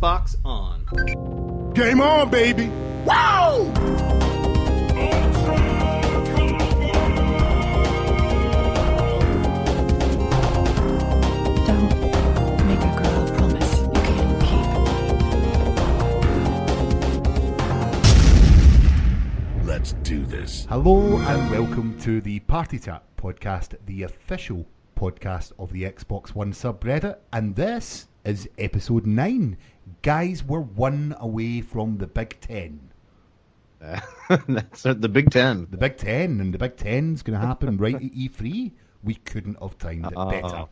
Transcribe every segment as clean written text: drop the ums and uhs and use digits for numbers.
Xbox on. Game on, baby! Wow! Don't make a girl a promise you can't keep. Let's do this. Hello and welcome to the Party Chat podcast, the official podcast of the Xbox One subreddit, and this is episode 9. Guys, we're one away from the Big Ten. That's the Big Ten. The Big Ten, and the Big Ten's going to happen right at E3. We couldn't have timed it better.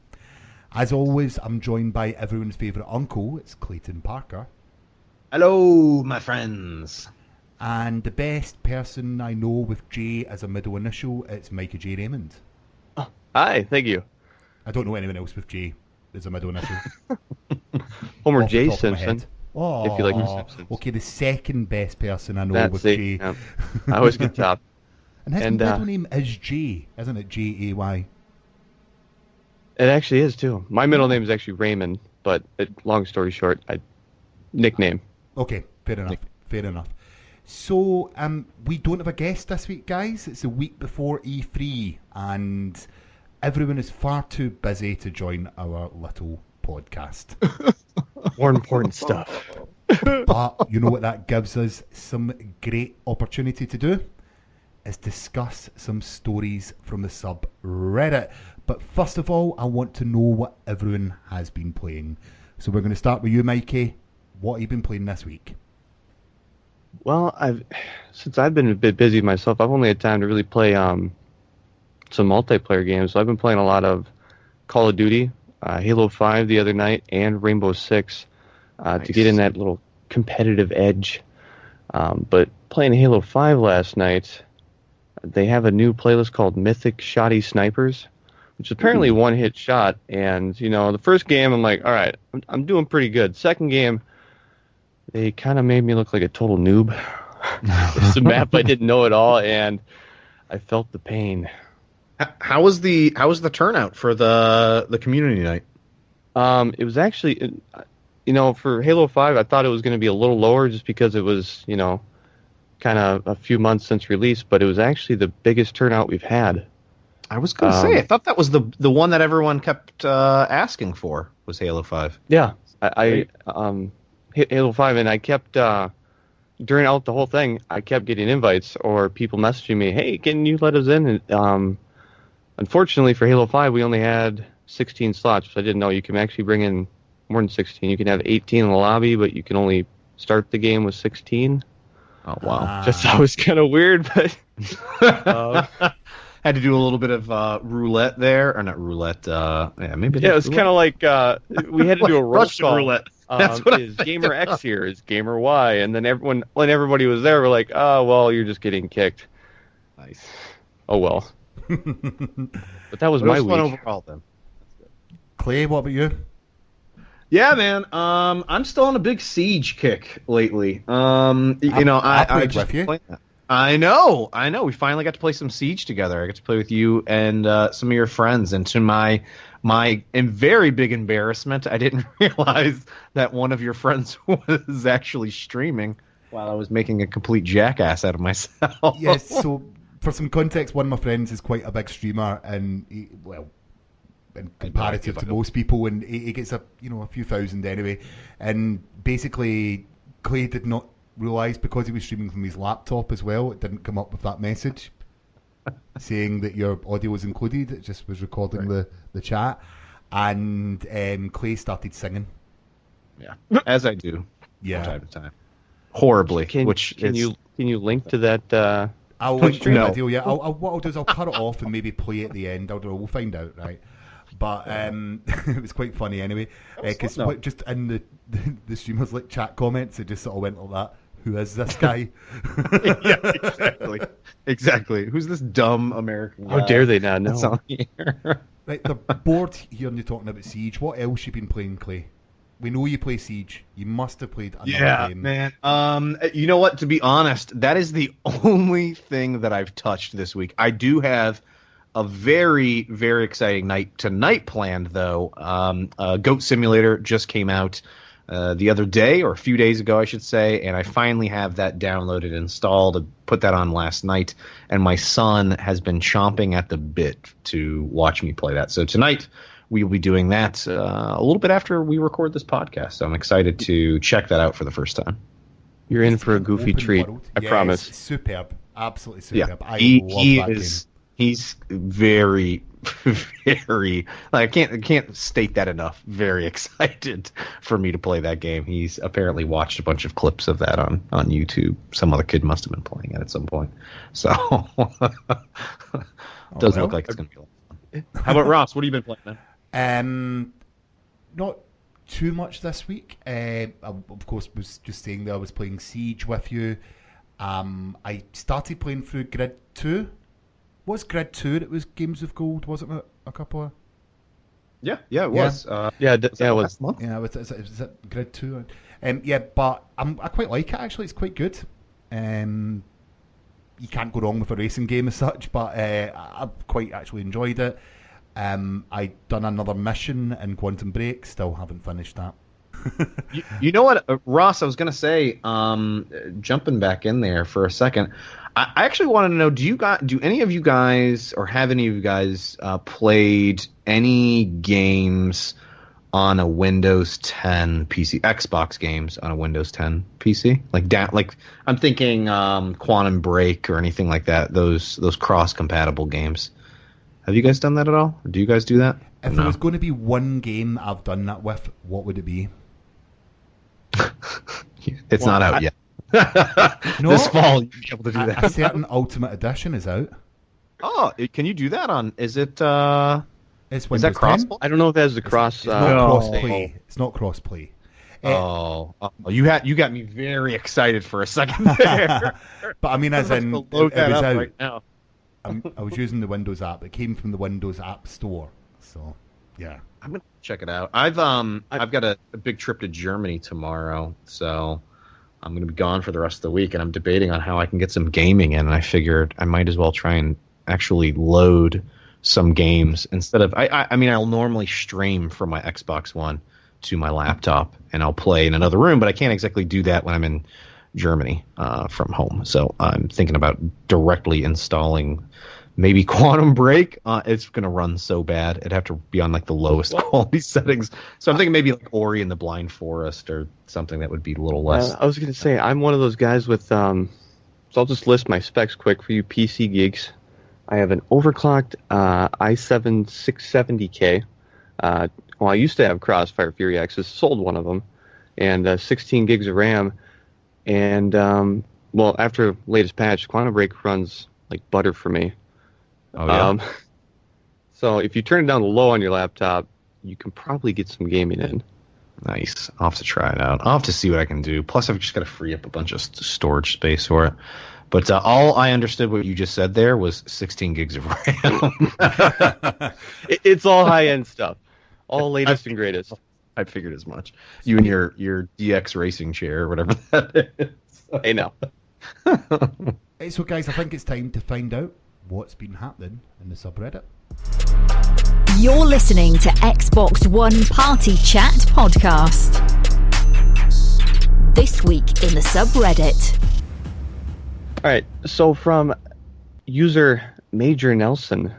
As always, I'm joined by everyone's favourite uncle. It's Clayton Parker. Hello, my friends. And the best person I know with J as a middle initial, it's Micah J. Raymond. Oh, hi, thank you. I don't know anyone else with J as a middle initial. Homer J. Simpson. Oh, if you like the Simpsons. Okay, the second best person I know That's with it. J. Yeah. I always get top. And his middle name is J, isn't it? J-A-Y. It actually is, too. My middle name is actually Raymond, but long story short, nickname. Okay, fair enough. So, we don't have a guest this week, guys. It's the week before E3, and everyone is far too busy to join our little podcast. More important stuff. But you know what that gives us? Some great opportunity to do is discuss some stories from the subreddit. But first of all, I want to know what everyone has been playing. So we're going to start with you, Mikey. What have you been playing this week? Well, since I've been a bit busy myself, I've only had time to really play some multiplayer games. So I've been playing a lot of Call of Duty, Halo 5 the other night, and Rainbow Six to get in that little competitive edge. But playing Halo 5 last night, they have a new playlist called Mythic Shoddy Snipers, which is apparently one-hit shot. And, you know, the first game, I'm like, all right, I'm doing pretty good. Second game, they kind of made me look like a total noob. It's a map I didn't know at all, and I felt the pain. How was the turnout for the community night? It was actually, you know, for Halo 5, I thought it was going to be a little lower just because it was, you know, kind of a few months since release, but it was actually the biggest turnout we've had. I was going to say, I thought that was the one that everyone kept asking for was Halo 5. Yeah, I Halo 5, and I kept during out the whole thing, I kept getting invites or people messaging me, "Hey, can you let us in?" And unfortunately for Halo 5, we only had 16 slots, which I didn't know. You can actually bring in more than 16. You can have 18 in the lobby, but you can only start the game with 16. Oh, wow. Just thought it was kind of weird, but had to do a little bit of roulette there, or not roulette. Maybe. Yeah, it was kind of like we had to do a roll Russian call. roulette. That's what is Gamer X here? Is Gamer Y? And then when everybody was there, we're like, oh well, you're just getting kicked. Nice. Oh well. But that was my week. Fun overall, then. Clay, what about you? Yeah, man. I'm still on a big Siege kick lately. I just with you. played that. I know. We finally got to play some Siege together. I got to play with you and some of your friends. And to my very big embarrassment, I didn't realize that one of your friends was actually streaming while I was making a complete jackass out of myself. Yes, so for some context, one of my friends is quite a big streamer, and in comparative to most people, and he gets a few thousand anyway. And basically, Clay did not realise, because he was streaming from his laptop as well, it didn't come up with that message saying that your audio was included. It just was recording the chat, and Clay started singing. Yeah, as I do. Yeah, from time to time. Horribly. Can you link to that? I'll link to the video. Yeah, what I'll do is I'll cut it off and maybe play at the end. I don't know. We'll find out, right? But it was quite funny anyway, because just in the streamers like chat comments, it just sort of went like that. Who is this guy? Yeah, exactly. Who's this dumb American guy? How dare they not know? That's on here. Right, they're bored hearing you talking about Siege. What else you been playing, Clay? We know you play Siege. You must have played another game. Man. You know what? To be honest, that is the only thing that I've touched this week. I do have a very, very exciting night tonight planned, though. Goat Simulator just came out. the other day, or a few days ago, I should say, and I finally have that downloaded, installed, I put that on last night, and my son has been chomping at the bit to watch me play that. So tonight we will be doing that a little bit after we record this podcast. So I'm excited to check that out for the first time. You're in for a goofy Open treat. world. I Yes, promise. superb. Absolutely Yeah, superb. I he love that is. He's very, very. Like, I can't state that enough. Very excited for me to play that game. He's apparently watched a bunch of clips of that on YouTube. Some other kid must have been playing it at some point. So does well. look like it's gonna be a lot of fun. How about Ross? What have you been playing, man? Not too much this week. I, of course, was just saying that I was playing Siege with you. I started playing through Grid 2. Was Grid 2? It was Games of Gold, wasn't it? A couple of... Yeah, it was. It was. Last month. Yeah, is it Grid 2? Yeah, but I quite like it, actually. It's quite good. You can't go wrong with a racing game as such, but I've quite actually enjoyed it. I done another mission in Quantum Break. Still haven't finished that. You know what, Ross? I was gonna say, jumping back in there for a second. I actually wanted to know: do any of you guys, or have any of you guys played any games on a Windows 10 PC, Xbox games on a Windows 10 PC? Like I'm thinking Quantum Break or anything like that. Those cross-compatible games. Have you guys done that at all? Or do you guys do that? If there was going to be one game that I've done that with, what would it be? It's not out yet. No, This fall, you'll be able to do that. A certain Ultimate Edition is out. Oh, can you do that on? Is it? It's Is Windows that cross? 10. I don't know if it has the cross. It's not cross-play. It's not cross-play. Oh, you got me very excited for a second there. But I mean, as in, it was that up out. right now. I was using the Windows app. It came from the Windows App Store. So, yeah. I'm gonna check it out. I've got a big trip to Germany tomorrow, so I'm gonna be gone for the rest of the week, and I'm debating on how I can get some gaming in. And I figured I might as well try and actually load some games instead of. I mean, I'll normally stream from my Xbox One to my laptop, and I'll play in another room, but I can't exactly do that when I'm in Germany from home. So I'm thinking about directly installing maybe Quantum Break. It's going to run so bad. It'd have to be on like the lowest quality settings. So I'm thinking maybe like Ori and the Blind Forest or something that would be a little less. I was going to say, I'm one of those guys with, so I'll just list my specs quick for you PC geeks. I have an overclocked i7 670K. Well, I used to have Crossfire Fury X's, sold one of them, and 16 gigs of RAM. And, well, after latest patch, Quantum Break runs like butter for me. Oh, yeah. So if you turn it down to low on your laptop, you can probably get some gaming in. Nice. I'll have to try it out. I'll have to see what I can do. Plus, I've just got to free up a bunch of storage space for it. But all I understood what you just said there was 16 gigs of RAM. It's all high-end stuff. All latest and greatest. I figured as much. You and your DX racing chair or whatever that is. Hey, now. So, guys, I think it's time to find out what's been happening in the subreddit. You're listening to Xbox One Party Chat Podcast. This week in the subreddit. All right, so from user Major Nelson.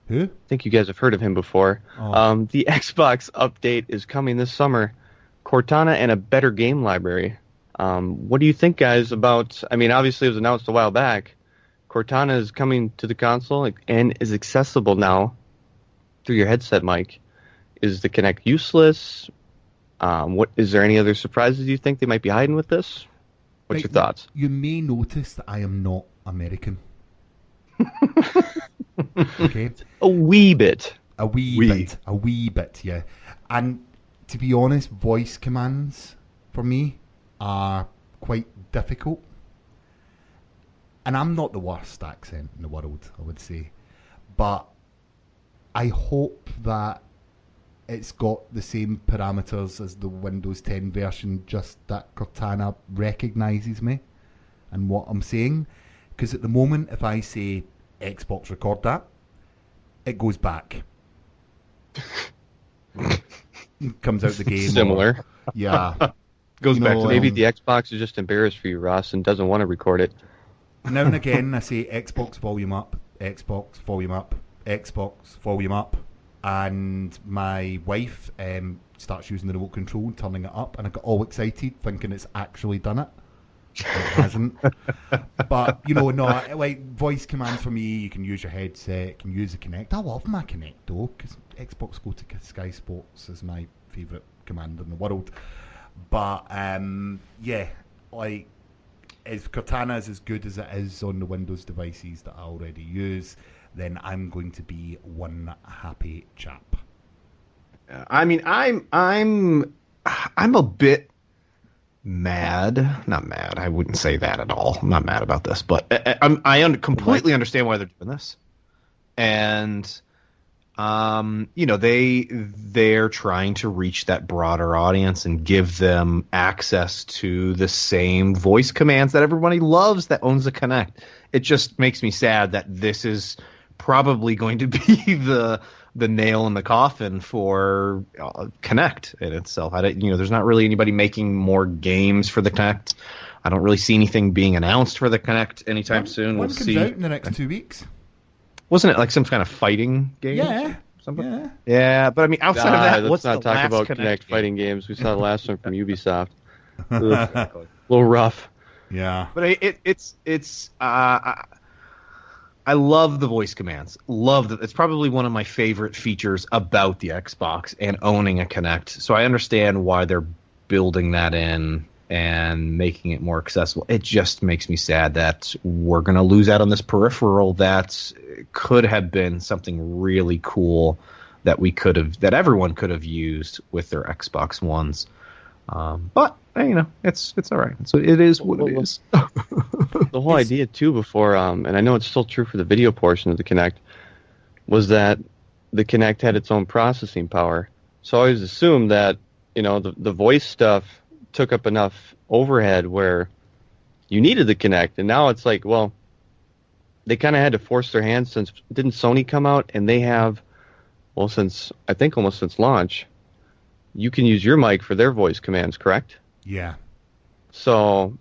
Who? I think you guys have heard of him before. Oh. The Xbox update is coming this summer. Cortana and a better game library. What do you think, guys, about... I mean, obviously it was announced a while back. Cortana is coming to the console and is accessible now through your headset, Mike. Is the Kinect useless? What is there any other surprises you think they might be hiding with this? What's your thoughts? You may notice that I am not American. Okay? A wee bit. A wee bit, yeah. And to be honest, voice commands for me are quite difficult. And I'm not the worst accent in the world, I would say. But I hope that it's got the same parameters as the Windows 10 version, just that Cortana recognises me and what I'm saying. Because at the moment, if I say Xbox record that, it goes back. comes out the game. Similar. Yeah. Goes back to Maybe the Xbox is just embarrassed for you, Ross, and doesn't want to record it. Now and again, I say Xbox volume up, Xbox volume up, Xbox volume up, and my wife starts using the remote control and turning it up, and I get all excited thinking it's actually done it. It hasn't. But, no, like voice commands for me, you can use your headset, you can use the Kinect. I love my Kinect though, because Xbox Go to Sky Sports is my favourite command in the world. But, yeah, like, if Cortana is as good as it is on the Windows devices that I already use, then I'm going to be one happy chap. I mean, I'm a bit mad. Not mad. I wouldn't say that at all. I'm not mad about this, but I completely understand why they're doing this. And they're trying to reach that broader audience and give them access to the same voice commands that everybody loves that owns a Kinect. It just makes me sad that this is probably going to be the nail in the coffin for Kinect in itself. There's not really anybody making more games for the Kinect. I don't really see anything being announced for the Kinect anytime soon. One comes out in the next 2 weeks. Wasn't it like some kind of fighting game? Yeah. Yeah, but I mean, outside of that, let's not talk about Kinect fighting games. We saw the last one from Ubisoft. A little rough. Yeah. But I love the voice commands. It's probably one of my favorite features about the Xbox and owning a Kinect. So I understand why they're building that in and making it more accessible. It just makes me sad that we're going to lose out on this peripheral that could have been something really cool that everyone could have used with their Xbox Ones. But it's all right. So it is what it is. The whole idea too before, and I know it's still true for the video portion of the Kinect, was that the Kinect had its own processing power. So I always assumed that the voice stuff took up enough overhead where you needed the Kinect, and now it's like, well, they kind of had to force their hand since didn't Sony come out and they have, well, since I think almost since launch, you can use your mic for their voice commands, correct? Yeah. So,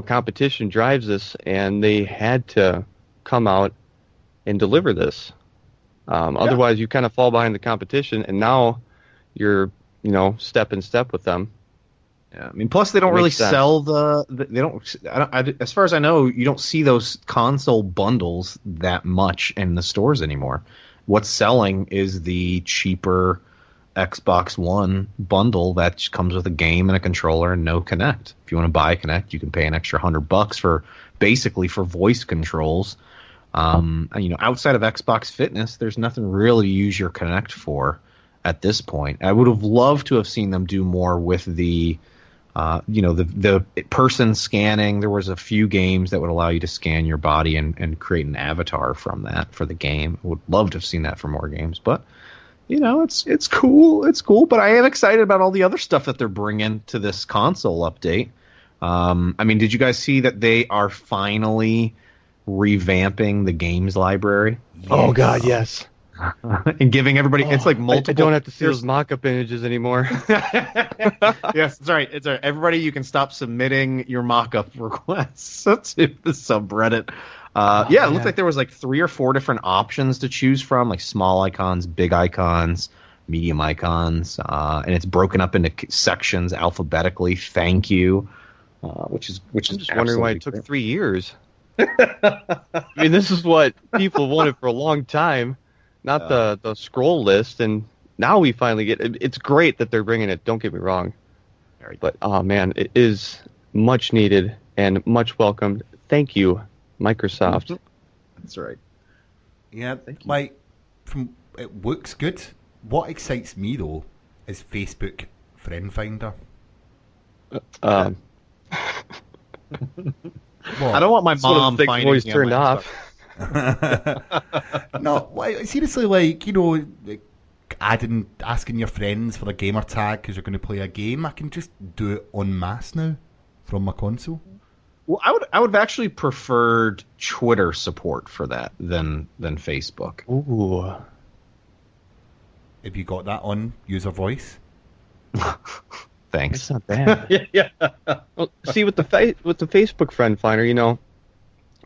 competition drives this, and they had to come out and deliver this. Otherwise, you kind of fall behind the competition, and now you're, step in step with them. Yeah, I mean, plus they don't really sell as far as I know, you don't see those console bundles that much in the stores anymore. What's selling is the cheaper Xbox One bundle that comes with a game and a controller and no Kinect. If you want to buy a Kinect, you can pay an extra $100 for voice controls. Outside of Xbox Fitness, there's nothing really to use your Kinect for at this point. I would have loved to have seen them do more with the person scanning. There was a few games that would allow you to scan your body and create an avatar from that for the game. I would love to have seen that for more games, but it's cool. It's cool, but I am excited about all the other stuff that they're bringing to this console update. I mean, did you guys see that they are finally revamping the games library? Yes. Oh God, yes. And giving everybody, it's like multiple. I don't have to see those mock-up images anymore. Yes, it's right. It's right. Everybody, you can stop submitting your mock-up requests to the subreddit. It looked like there was like 3 or 4 different options to choose from, like small icons, big icons, medium icons, and it's broken up into sections alphabetically. Thank you, which is I'm just wondering why it took 3 years. I mean, this is what people wanted for a long time. Not the scroll list, and now we finally get it. It's great that they're bringing it, don't get me wrong. But, oh man, it is much needed and much welcomed. Thank you, Microsoft. That's right. Yeah, like, it looks good. What excites me, though, is Facebook Friend Finder. I don't want my mom finding always turned off. No, seriously, asking your friends for a gamer tag because you're going to play a game. I can just do it en masse now from my console. Well, I would have actually preferred Twitter support for that than Facebook. Ooh. Have you got that on user voice? Thanks. It's not bad. Yeah. Well, see, with the Facebook friend finder,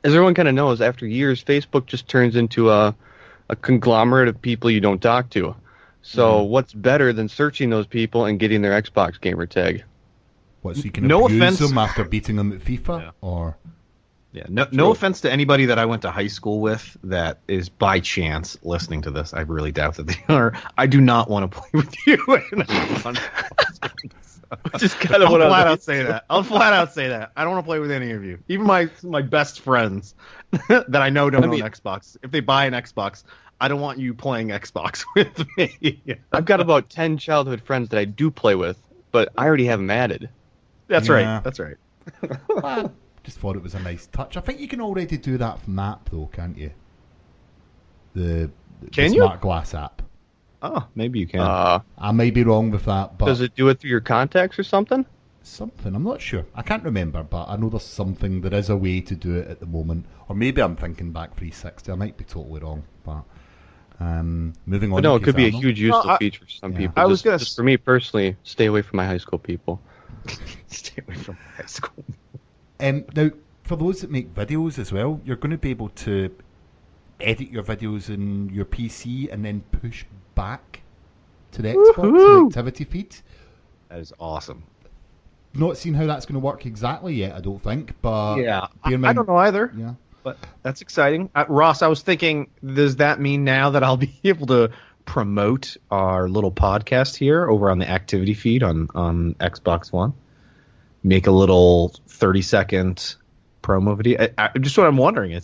as everyone kind of knows, after years, Facebook just turns into a conglomerate of people you don't talk to. So what's better than searching those people and getting their Xbox gamer tag? What, so you can No abuse offense. them after beating them at FIFA? Yeah. Or Yeah, no offense to anybody that I went to high school with that is by chance listening to this. I really doubt that they are. I do not want to play with you. Just kind of I'll what flat out say that. I'll flat out say that. I don't want to play with any of you. Even my best friends that I know don't own Xbox. If they buy an Xbox, I don't want you playing Xbox with me. I've got about 10 childhood friends that I do play with, but I already have them added. That's Yeah. right. That's right. Well, just thought it was a nice touch. I think you can already do that from the app, though, can't you? The Can you? Smart Glass app. Oh, maybe you can. I may be wrong with that, but Does it do it through your contacts or something? something. I'm not sure. I can't remember, but I know there's something. There is a way to do it at the moment, or maybe I'm thinking back 360. I might be totally wrong, but moving on. But no, to it could be a Kazama. huge useful I- feature for some Yeah. people. I was gonna just for me personally, stay away from my high school people. Stay away from high school. Now, for those that make videos as well, you're going to be able to edit your videos in your PC and then push back to the Xbox Woohoo! activity feed. That is awesome. Not seen how that's going to work exactly yet, I don't think, but Yeah, bear in I mind- don't know either. Yeah. But that's exciting. Ross, I was thinking, does that mean now that I'll be able to promote our little podcast here over on the activity feed on Xbox One? Make a little 30-second promo video? Just what I'm wondering.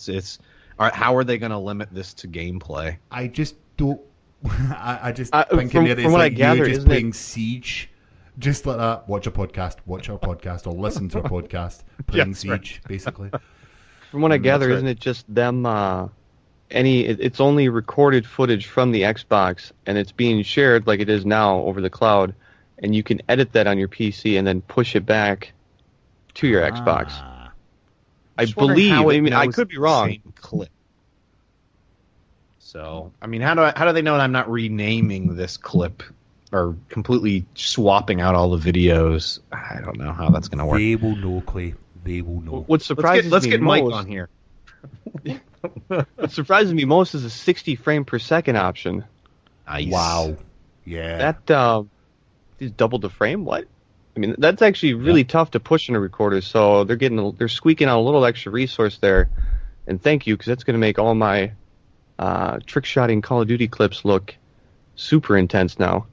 How are they going to limit this to gameplay? I just don't. I just From- think in there from it's what I like gather, you just isn't it- playing Siege. Just like that. Watch our podcast, or listen to our podcast playing Yes, right. Siege, basically. From what I gather, right. isn't it just them? It's only recorded footage from the Xbox, and it's being shared like it is now over the cloud, and you can edit that on your PC and then push it back to your Xbox. Ah. I Just wondering believe. how it I mean, I knows could be the wrong. same clip. So, I mean, how do they know that I'm not renaming this clip or completely swapping out all the videos? I don't know how that's going to work. They will know, Clay. They will know. What surprises Let's me get Mike most, on here. What surprises me most is a 60 frame per second option. Nice. Wow. Yeah. That is double the frame. What? I mean, that's actually really tough to push in a recorder. So they're squeaking out a little extra resource there, and thank you, because that's going to make all my trick shotting Call of Duty clips look super intense now.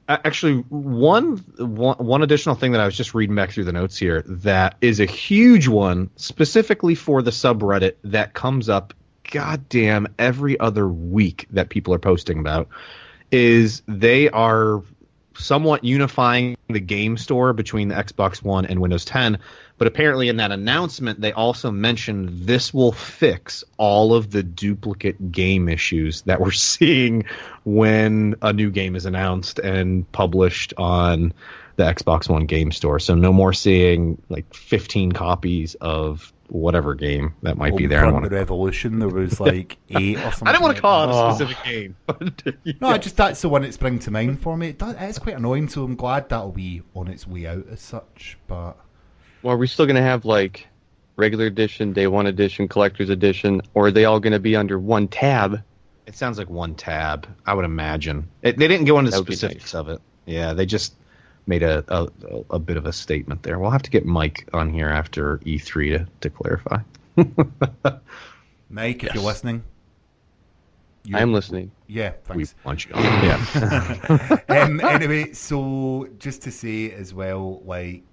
Actually, one additional thing that I was just reading back through the notes here that is a huge one, specifically for the subreddit that comes up goddamn every other week that people are posting about, is they are somewhat unifying the game store between the Xbox One and Windows 10. But apparently in that announcement, they also mentioned this will fix all of the duplicate game issues that we're seeing when a new game is announced and published on the Xbox One game store. So no more seeing like 15 copies of whatever game that might be there. I don't Homefront want to Revolution, there was like 8 or something. I don't want to call it like a specific game. But No, that's the one that springs to mind for me. It's quite annoying, so I'm glad that'll be on its way out as such. But Well, are we still going to have like regular edition, day one edition, collector's edition, or are they all going to be under one tab? It sounds like one tab, I would imagine. They didn't go into the That would be specifics nice. of it. Yeah, they just made a bit of a statement there. We'll have to get Mike on here after E3 to clarify. Mike, if you're listening, I am listening. We Yeah, thanks. want you on. Yeah. Anyway, so just to say as well, like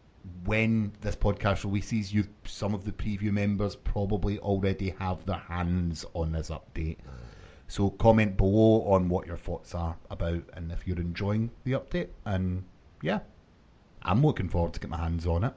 when this podcast releases, some of the preview members probably already have their hands on this update. So comment below on what your thoughts are about and if you're enjoying the update. And yeah, I'm looking forward to get my hands on it.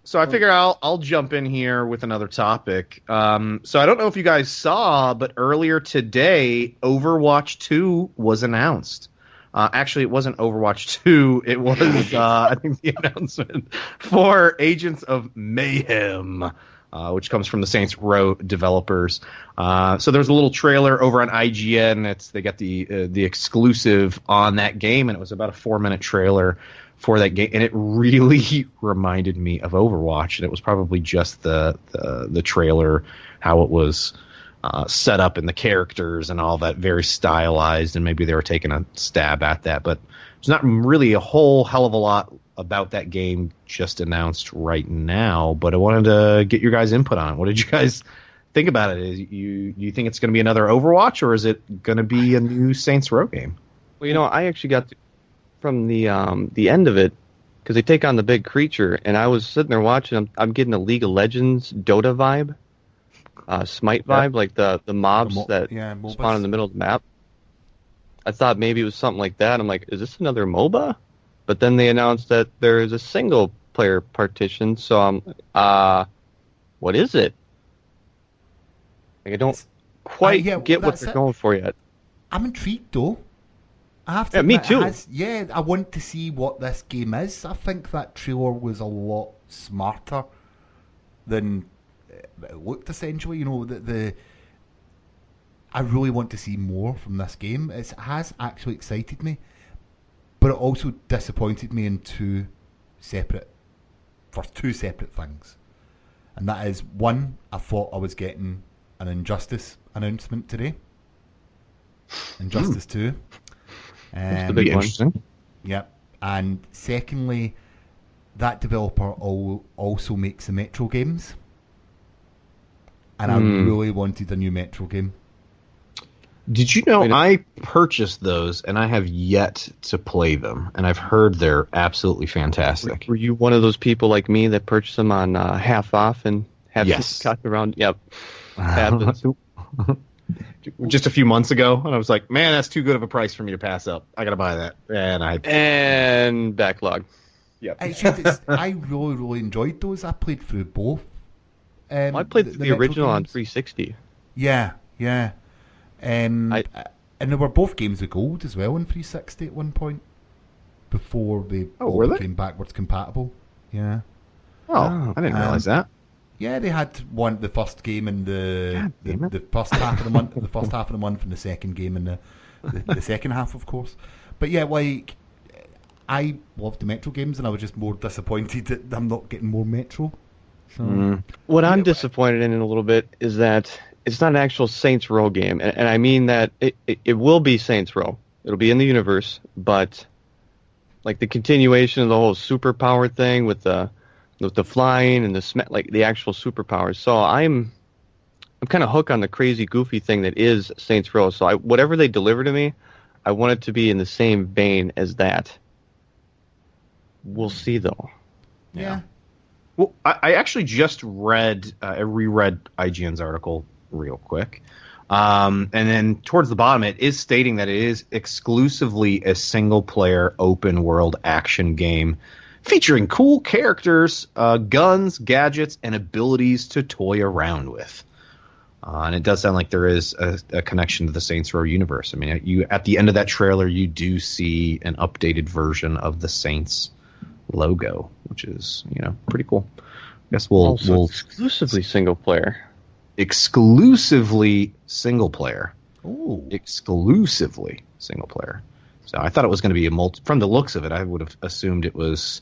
So I figure I'll jump in here with another topic. So I don't know if you guys saw, but earlier today, Overwatch 2 was announced. Actually, it wasn't Overwatch 2. It was, I think, the announcement for Agents of Mayhem, which comes from the Saints Row developers. So there's a little trailer over on IGN. They got the exclusive on that game, and it was about a 4-minute trailer for that game, and it really reminded me of Overwatch. And it was probably just the trailer, how it was set up, and the characters and all that, very stylized, and maybe they were taking a stab at that, but there's not really a whole hell of a lot about that game just announced right now. But I wanted to get your guys' input on it. What did you guys think about it? You think it's going to be another Overwatch, or is it going to be a new Saints Row game? Well, I actually got from the end of it, because they take on the big creature, and I was sitting there watching. I'm getting a League of Legends Dota vibe, Smite vibe, like the mobs that spawn in the middle of the map. I thought maybe it was something like that. I'm like, is this another MOBA? But then they announced that there is a single player partition. So I'm, what is it? Like, I don't quite get what they're going for yet. I'm intrigued though. I have to admit, me too. I want to see what this game is. I think that trailer was a lot smarter than it looked. Essentially, I really want to see more from this game. It has actually excited me, but it also disappointed me for two separate things. And that is, one, I thought I was getting an Injustice announcement today. Injustice 2. That's the big one. Yep. And secondly, that developer also makes the Metro games. And I really wanted a new Metro game. Did you know I purchased those and I have yet to play them, and I've heard they're absolutely fantastic. Were you one of those people like me that purchased them on half off and got around? Yep. Happens. Just a few months ago, and I was like, man, that's too good of a price for me to pass up. I gotta buy that. And backlog. Yep. I really, really enjoyed those. I played through both. I played the original on 360. Yeah. And they were both games of gold as well on 360 at one point, before they became backwards compatible. Yeah. Oh, I didn't realize that. Yeah, they had the first game in the first half of the month, and the second game in the second half, of course. But yeah, like, I loved the Metro games, and I was just more disappointed that I'm not getting more Metro. So, what I'm disappointed in a little bit is that it's not an actual Saints Row game, and I mean that it will be Saints Row. It'll be in the universe, but like the continuation of the whole superpower thing with the flying and the actual superpowers. So I'm kind of hooked on the crazy goofy thing that is Saints Row. So whatever they deliver to me, I want it to be in the same vein as that. We'll see though. Yeah. Well, I actually just reread IGN's article real quick. And then towards the bottom, it is stating that it is exclusively a single-player open-world action game featuring cool characters, guns, gadgets, and abilities to toy around with. And it does sound like there is a connection to the Saints Row universe. I mean, at the end of that trailer, you do see an updated version of the Saints logo, which is, pretty cool. I guess we'll exclusively single player. Exclusively single player. Ooh. Exclusively single player. So I thought it was going to be from the looks of it, I would have assumed it was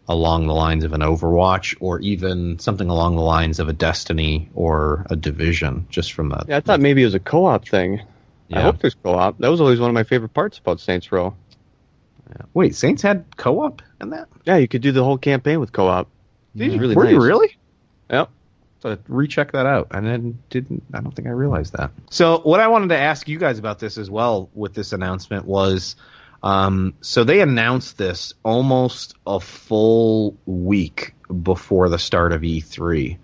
along the lines of an Overwatch, or even something along the lines of a Destiny or a Division, just from the... Yeah, I thought maybe it was a co-op thing. Yeah. I hope there's co-op. That was always one of my favorite parts about Saints Row. Yeah. Wait, Saints had co-op in that? Yeah, you could do the whole campaign with co-op. Were you really? Yep. So recheck that out. And I don't think I realized that. So what I wanted to ask you guys about this as well with this announcement was, so they announced this almost a full week before the start of E3.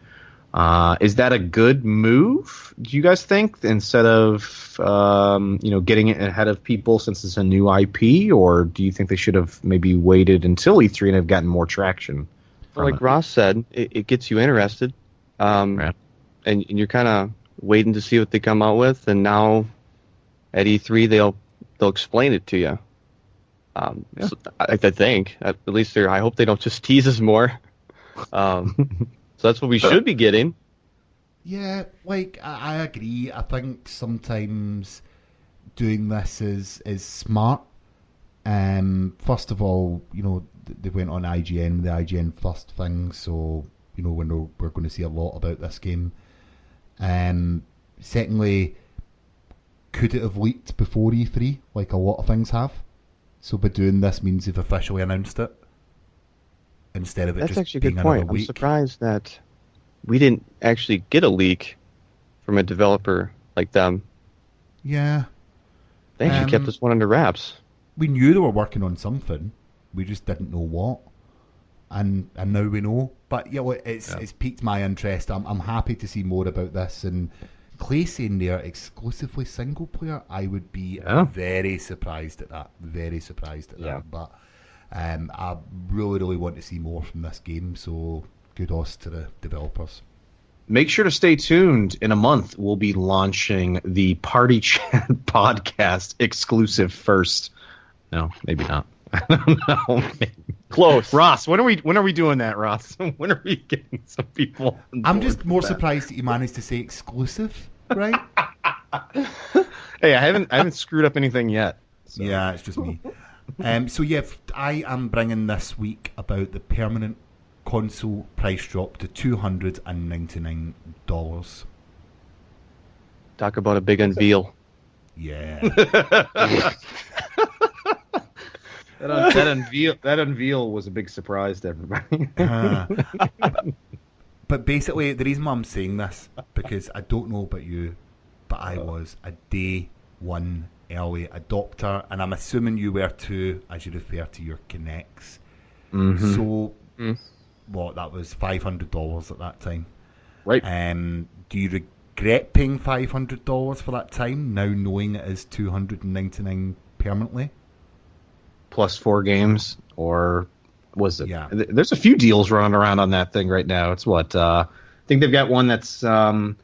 Is that a good move, do you guys think, instead of getting it ahead of people since it's a new IP, or do you think they should have maybe waited until E3 and have gotten more traction? Like Ross said, it gets you interested, and you're kind of waiting to see what they come out with, and now at E3 they'll explain it to you. So I think at least I hope they don't just tease us more. So that's what we should be getting. Yeah, like I agree. I think sometimes doing this is smart. First of all, they went on IGN, the IGN first thing, so we're going to see a lot about this game. Secondly, could it have leaked before E3, like a lot of things have? So by doing this means they've officially announced it instead of it That's just actually a being good point. another I'm week. surprised that we didn't actually get a leak from a developer like them. Yeah, They actually kept this one under wraps. we knew they were working on something. We just didn't know what. And now we know. But yeah, it's piqued my interest. I'm happy to see more about this. And Clay saying they're exclusively single player, I would be very surprised at that. Very surprised at that. But I really want to see more from this game. So kudos to the developers. Make sure to stay tuned. In a month, we'll be launching the Party Chat podcast exclusive first. No, maybe not. I don't know. Close. Ross, when are we doing that, Ross? When are we getting some people on I'm board just with more that? surprised that you managed to say exclusive, right? Hey, I haven't screwed up anything yet. So. Yeah, it's just me. So yeah, I am bringing this week about the permanent console price drop to $299. Talk about a big unveil. Yeah. That unveil was a big surprise to everybody. But basically, the reason why I'm saying this, because I don't know about you, but I was a day one early adopter, and I'm assuming you were too, as you refer to your Kinects. Mm-hmm. So, that was $500 at that time. Right. Do you regret paying $500 for that time, now knowing it is $299 permanently? Plus 4 games, or was it? Yeah. There's a few deals running around on that thing right now. It's what I think they've got one that's you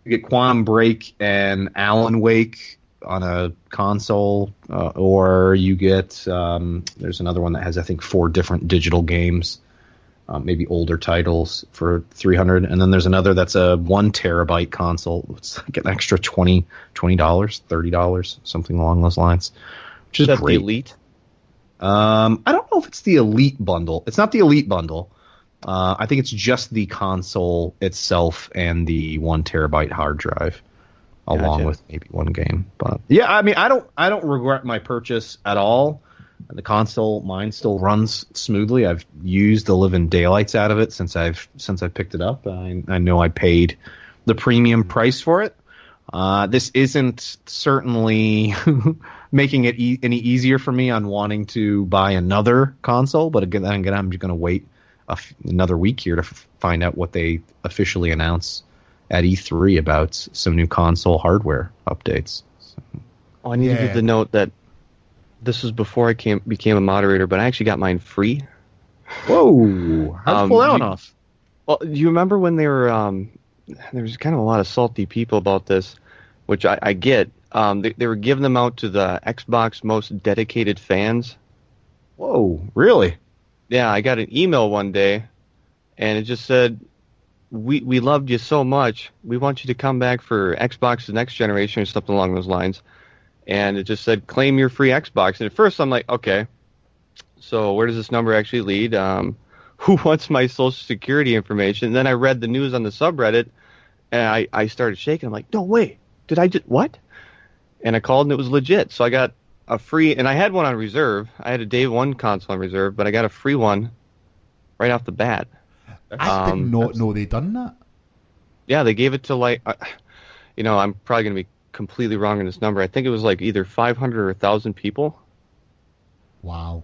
get Quantum Break and Alan Wake on a console, or you get there's another one that has I think 4 different digital games, maybe older titles for $300, and then there's another that's a 1 terabyte console. It's like an extra $20, $30, something along those lines, which is Is that great. the Elite? I don't know if it's the Elite bundle. It's not the Elite bundle. I think it's just the console itself and the 1 terabyte hard drive, along with maybe one game. But yeah, I mean, I don't regret my purchase at all. The console, mine still runs smoothly. I've used the living daylights out of it since I've picked it up. I know I paid the premium price for it. This isn't certainly making it any easier for me on wanting to buy another console, but again I'm just going to wait another week here to find out what they officially announce at E3 about some new console hardware updates. So. Oh, I need to give the note that this was before I became a moderator, but I actually got mine free. Whoa! How'd you pull that one off? Well, do you remember when they were there was kind of a lot of salty people about this, which I get. They were giving them out to the Xbox most dedicated fans. Whoa, really? Yeah, I got an email one day, and it just said, we loved you so much. We want you to come back for Xbox the next generation or something along those lines. And it just said, claim your free Xbox. And at first I'm like, okay, so where does this number actually lead? Who wants my social security information? And then I read the news on the subreddit, and I started shaking. I'm like, no way. Did I just, what? And I called, and it was legit. So I got a free, and I had one on reserve. I had a day one console on reserve, but I got a free one right off the bat. I did not know they'd done that. Yeah, they gave it to I'm probably going to be completely wrong in this number. I think it was like either 500 or 1,000 people. Wow.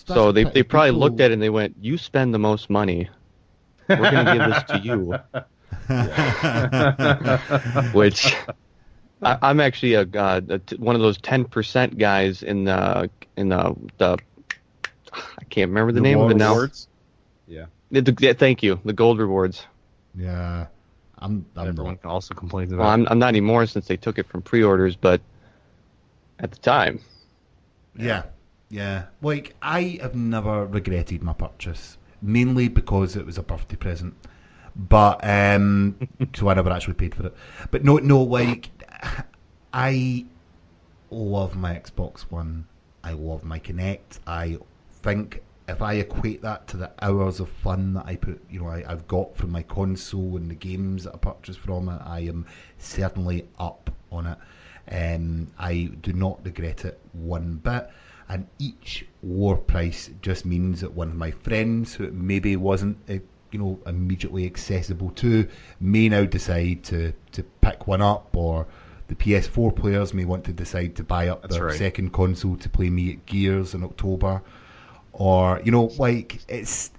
So they probably looked at it and they went, you spend the most money. We're going to give this to you. Which I'm actually one of those 10% guys in the I can't remember the name of it now. Rewards? Yeah. Thank you. The gold rewards. Yeah. I'm Everyone not. also complains about. Well, I'm not anymore since they took it from pre-orders, but at the time. Yeah. Like, I have never regretted my purchase. mainly because it was a birthday present. But so I never actually paid for it. But no, like I love my Xbox One. I love my Kinect. I think if I equate that to the hours of fun that I've got from my console and the games that I purchased from it, I am certainly up on it. I do not regret it one bit. And each lower price just means that one of my friends, who it maybe wasn't immediately accessible to, may now decide to pick one up, or the PS4 players may want to decide to buy up their second console to play me at Gears in October. Or it's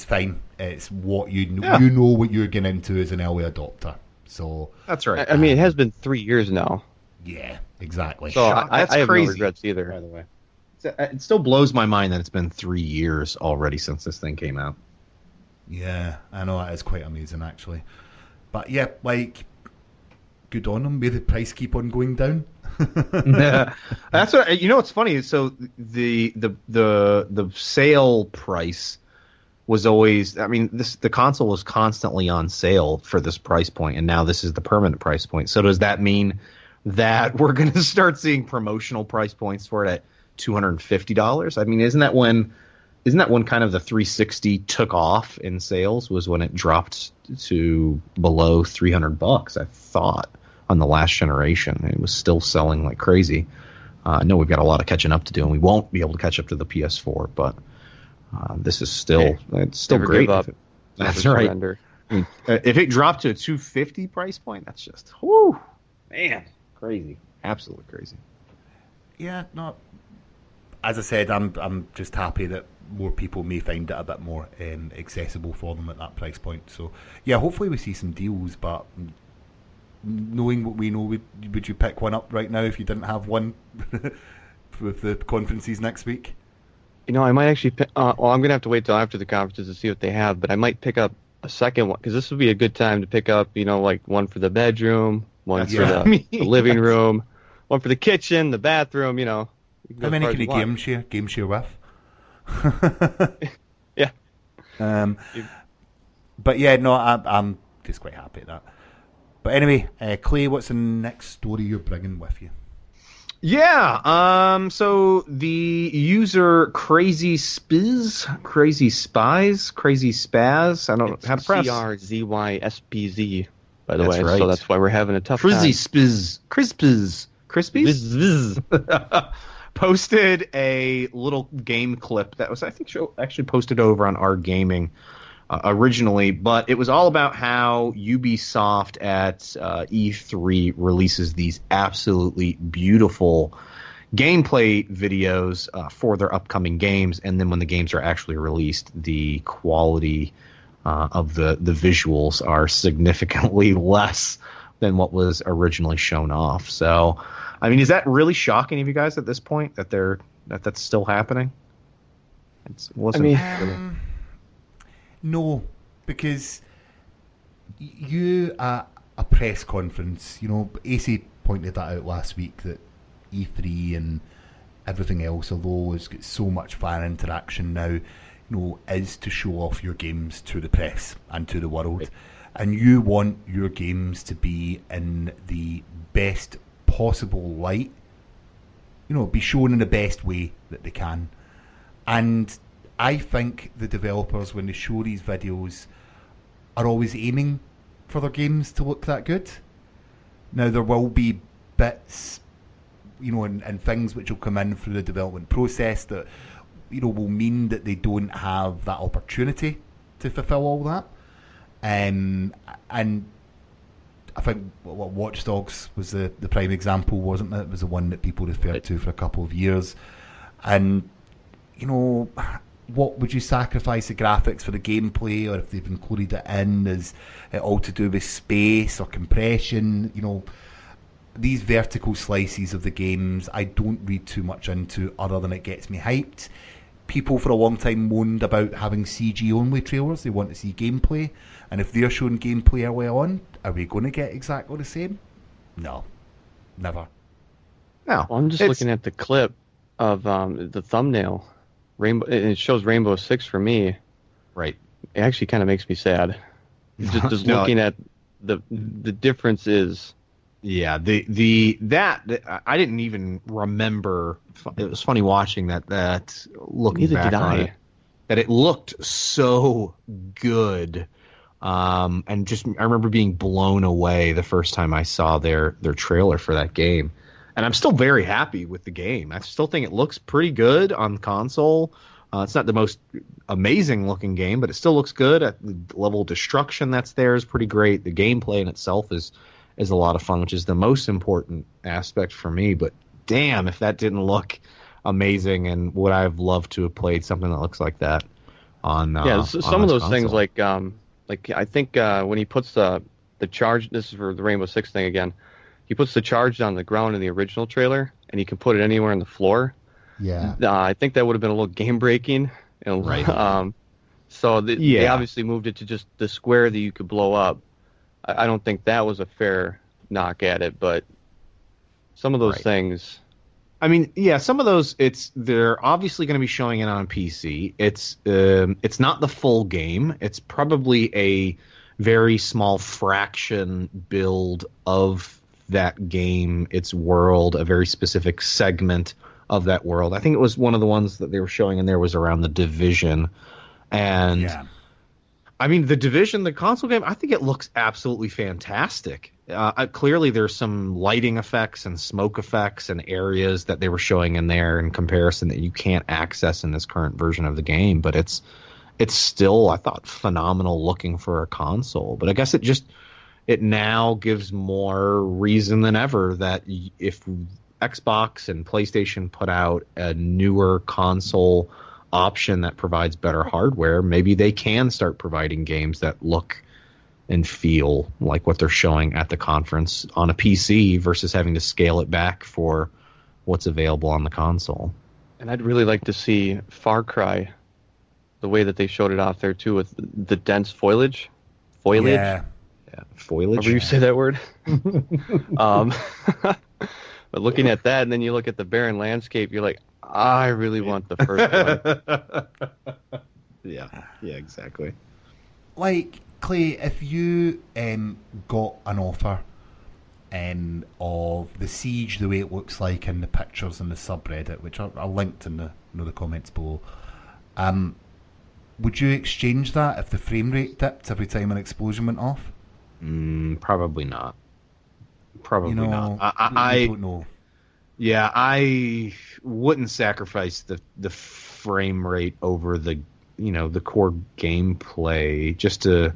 fine. It's what you know what you're getting into as an early adopter. So that's right. I mean, it has been 3 years now. Yeah, exactly. So I have crazy, no regrets either. by the way. It still blows my mind that it's been 3 years already since this thing came out. Yeah, I know, that is quite amazing actually. But yeah, good on them. May the price keep on going down. Yeah, that's what What's funny? So the sale price was always. I mean, the console was constantly on sale for this price point, and now this is the permanent price point. So does that mean that we're going to start seeing promotional price points for it at $250? I mean, isn't that when kind of the 360 took off in sales? Was when it dropped to below $300? I thought. On the last generation, it was still selling like crazy. I know we've got a lot of catching up to do, and we won't be able to catch up to the PS4, but this is still great. That's right. I mean, if it dropped to a $250 price point, that's just man, crazy, absolutely crazy. Yeah, no. As I said, I'm just happy that more people may find it a bit more accessible for them at that price point. So yeah, hopefully we see some deals, but. Knowing what we know, would you pick one up right now if you didn't have one with the conferences next week? I might actually pick, I'm going to have to wait till after the conferences to see what they have, but I might pick up a second one, because this would be a good time to pick up, like one for the bedroom, one for the living room, one for the kitchen, the bathroom, How many can you game share with? Yeah. But yeah, no, I'm just quite happy at that. But anyway, Clay, what's the next story you're bringing with you? Yeah, so the user Crazy Spaz, I don't know how to pronounce. CRZYSPZ, by the way. Right. So that's why we're having a tough Crazy time. Crispies, posted a little game clip that was, I think, actually posted over on our gaming. Originally, but it was all about how Ubisoft at E3 releases these absolutely beautiful gameplay videos for their upcoming games, and then when the games are actually released, the quality of the visuals are significantly less than what was originally shown off. So, I mean, is that really shocking of you guys at this point that that's still happening? No, because you at a press conference, AC pointed that out last week, that E3 and everything else, although it's got so much fan interaction now, is to show off your games to the press and to the world. Right. And you want your games to be in the best possible light, be shown in the best way that they can. And I think the developers, when they show these videos, are always aiming for their games to look that good. Now, there will be bits, and things which will come in through the development process that, will mean that they don't have that opportunity to fulfill all that. And I think Watch Dogs was the prime example, wasn't it? It was the one that people referred to for a couple of years. And, what would you sacrifice the graphics for the gameplay, or if they've included it in, is it all to do with space or compression? These vertical slices of the games, I don't read too much into, other than it gets me hyped. People for a long time moaned about having CG only trailers. They want to see gameplay, and if they're showing gameplay early on, are we going to get exactly the same? No, never. No, well, I'm just looking at the clip of the thumbnail. Rainbow, and it shows Rainbow Six for me. Right. It actually kind of makes me sad. Just No, looking at the difference is. Yeah, I didn't even remember. It was funny watching that looking Neither back did on I. it, that it looked so good. And just I remember being blown away the first time I saw their trailer for that game. And I'm still very happy with the game. I still think it looks pretty good on console. It's not the most amazing looking game, but it still looks good. The level of destruction that's there is pretty great. The gameplay in itself is a lot of fun, which is the most important aspect for me. But damn, if that didn't look amazing, and would I have loved to have played something that looks like that on some of those console. things like I think when he puts the charge, this is for the Rainbow Six thing again, he puts the charge on the ground in the original trailer, and he can put it anywhere on the floor. Yeah. I think that would have been a little game breaking. Right. So they obviously moved it to just the square that you could blow up. I don't think that was a fair knock at it, but some of those things. I mean, yeah, some of those they're obviously going to be showing it on PC. It's not the full game. It's probably a very small fraction build of that game, its world, a very specific segment of that world. I think it was one of the ones that they were showing in there was around the Division. And I mean, the Division, the console game, I think it looks absolutely fantastic. Clearly, there's some lighting effects and smoke effects and areas that they were showing in there in comparison that you can't access in this current version of the game. But it's still, I thought, phenomenal looking for a console. But I guess it now gives more reason than ever that if Xbox and PlayStation put out a newer console option that provides better hardware, maybe they can start providing games that look and feel like what they're showing at the conference on a PC versus having to scale it back for what's available on the console. And I'd really like to see Far Cry, the way that they showed it off there too, with the dense foliage. Yeah. Foliage. However you say that word. But looking at that, and then you look at the barren landscape, you're like, I really want the first one. Yeah, exactly. Like, Clay, if you got an offer of the Siege, the way it looks like in the pictures in the subreddit, which are linked in the comments below, would you exchange that if the frame rate dipped every time an explosion went off? Probably not. Probably not. I don't know. Yeah, I wouldn't sacrifice the frame rate over the core gameplay just to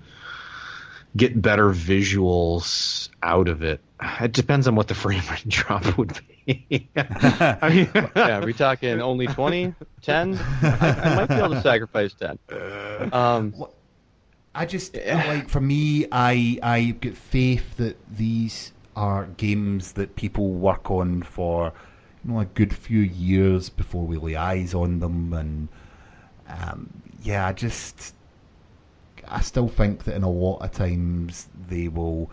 get better visuals out of it. It depends on what the frame rate drop would be. I mean, yeah, are we talking only 20, 10? I might be able to sacrifice 10. I just like, for me, I get faith that these are games that people work on for a good few years before we lay eyes on them, and I still think that in a lot of times they will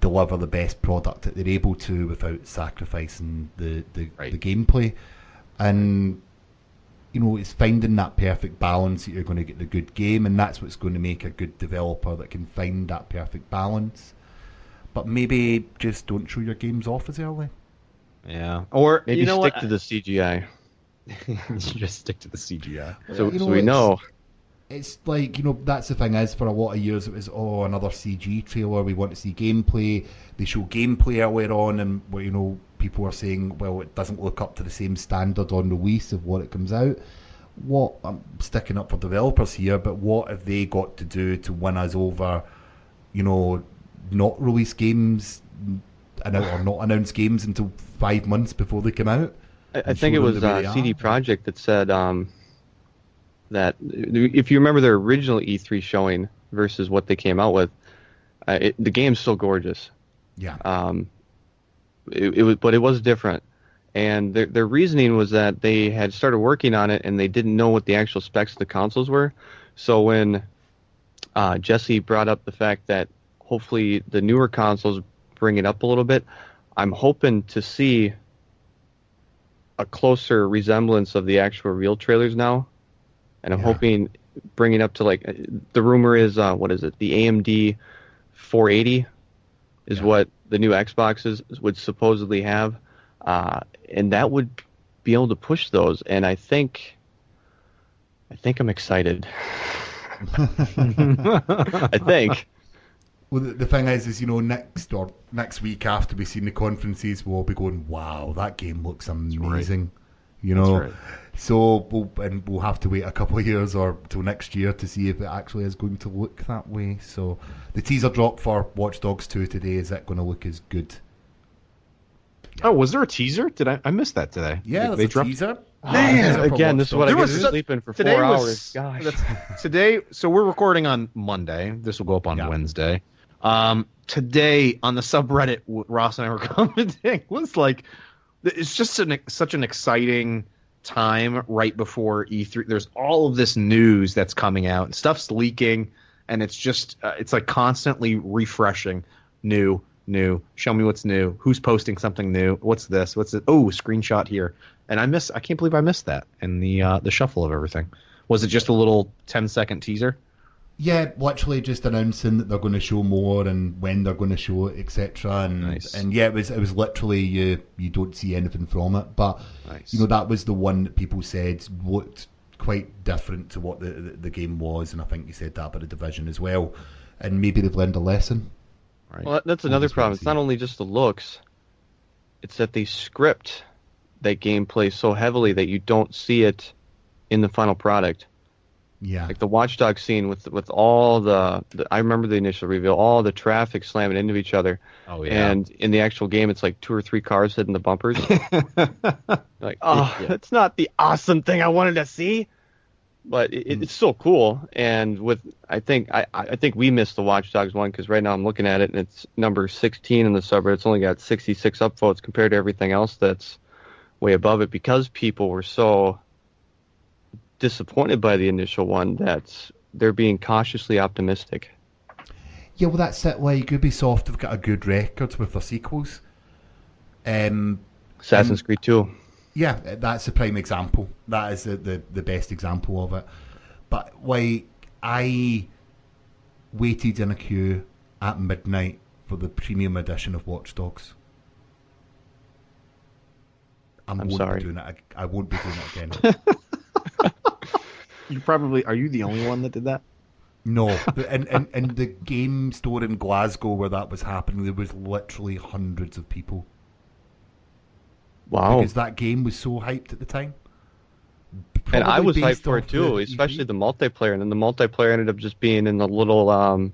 deliver the best product that they're able to without sacrificing the gameplay. And it's finding that perfect balance that you're going to get the good game, and that's what's going to make a good developer that can find that perfect balance. But maybe just don't show your games off as early. Yeah, or maybe stick to the CGI. Just stick to the CGI. So we know. It's like, that's the thing is, for a lot of years it was, another CG trailer, we want to see gameplay. They show gameplay earlier on, and people are saying, well, it doesn't look up to the same standard on release of what it comes out. What, I'm sticking up for developers here, but what have they got to do to win us over, not release games or not announce games until 5 months before they come out? I think it was CD Projekt that said that if you remember their original E3 showing versus what they came out with, the game's still gorgeous. Yeah. But it was different, and their reasoning was that they had started working on it and they didn't know what the actual specs of the consoles were. So when Jesse brought up the fact that hopefully the newer consoles bring it up a little bit, I'm hoping to see a closer resemblance of the actual real trailers now and I'm hoping bringing up to like the rumor is what is it? The AMD 480 is what the new Xboxes would supposedly have, and that would be able to push those. And I think I'm excited. I think. Well, the thing is next week after we've seen the conferences, we'll all be going, "Wow, that game looks amazing." You know, right. So we'll have to wait a couple of years or till next year to see if it actually is going to look that way. So the teaser drop for Watch Dogs 2 today, is that going to look as good? Oh, was there a teaser? Did I missed that today? Yeah, they there's a dropped teaser. Man, again, this is what I get for There sleeping for today 4 was- hours. Gosh. Today, so we're recording on Monday. This will go up on Wednesday. Today on the subreddit, Ross and I were commenting, was like, it's just such an exciting time right before E3. There's all of this news that's coming out, and stuff's leaking, and it's just it's like constantly refreshing. New. Show me what's new. Who's posting something new? What's this? What's it? Oh, screenshot here. And I can't believe I missed that in the shuffle of everything. Was it just a little 10-second teaser? Yeah, literally just announcing that they're going to show more and when they're going to show it, etc. And yeah, it was literally you don't see anything from it, but that was the one that people said looked quite different to what the game was, and I think you said that about the Division as well, and maybe they've learned a lesson. Right. Well, that's another problem. It's not only just the looks; it's that they script that gameplay so heavily that you don't see it in the final product. Yeah. Like the Watch Dogs scene with all the I remember the initial reveal, all the traffic slamming into each other. Oh yeah. And in the actual game, it's like 2 or 3 cars hitting the bumpers. Like, that's not the awesome thing I wanted to see. But it's so cool. And I think we missed the Watch Dogs one, because right now I'm looking at it and it's number 16 in the subreddit. It's only got 66 upvotes compared to everything else that's way above it, because people were so disappointed by the initial one that they're being cautiously optimistic. Yeah, well, that's it. Like, Ubisoft have got a good record with their sequels. Assassin's Creed 2. Yeah, that's a prime example. That is the best example of it. But like, I waited in a queue at midnight for the premium edition of Watch Dogs. I'm sorry. I won't be doing it again. Are you the only one that did that? No, in the game store in Glasgow where that was happening, there was literally hundreds of people. Wow. Because that game was so hyped at the time. And I was hyped for it off too, especially the multiplayer. And then the multiplayer ended up just being in the little, what